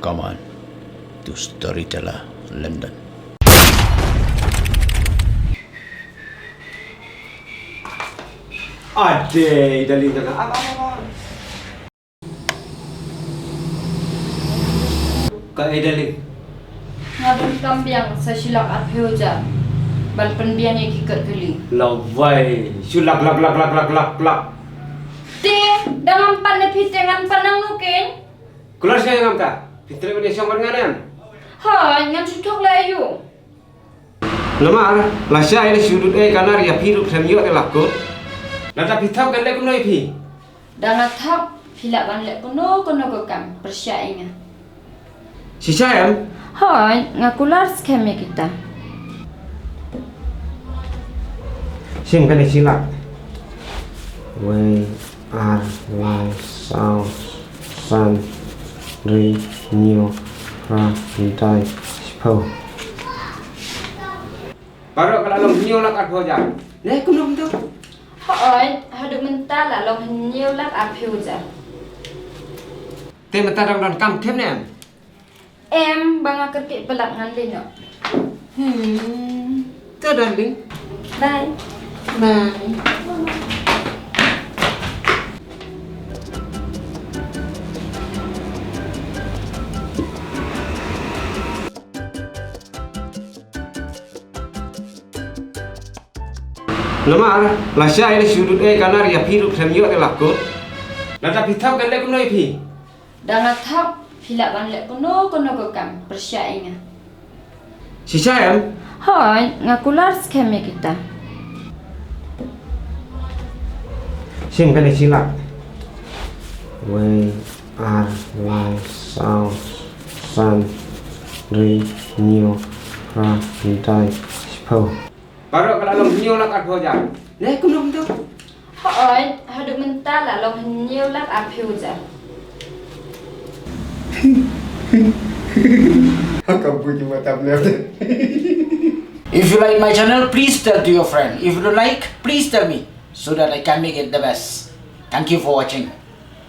Come on to Storyteller London. Adik, darling jangan. Abang. Kak darling. Ngabun kambiang sa silak at hiuja. Balpan biyan yung kikat kali. Lawai, sulak lak. Ti, dengan pan na pitingan panang nukin. Keluar saya ngam ta. Fitri ni siang nganan. Ha, ngan sutok layu. Lemar, lasya ini sudut kanar ya hidup samyo te lakut. Nata pitap kan lek noi pi. Dengan thap, hilak ban lek kuno kekam, persyainga. Si sayam, Ha, ngakular skeme kita. sim kan silak. We are like south sun re new ra dai spo. Baru kalau long new lak at hoja. Ne kunum tu. Ha, hadu mentah lah long henyiu lak at hiuja. Te mata dang kam them ne. Em bang kerkit pelak ngan lino. Tu darling. Bye. Bye. Lemar, lasya ini sudut kanar ya hidup samyo te lakut. Nata pitap kan lek noi pi. Dengan thap, hilak ban lek kuno kekam, persyainga. Si sayam, Ha, ngakular skeme kita. sim kan silak. We are like south sun re new ra dai spo. Baru kalau long new lak at hoja. Ne kunum tu. Ha, hadu mentah lah long henyiu lak at hiuja. If you like my channel, please tell to your friend. If you don't like, please tell me so that I can make it the best. Thank you for watching.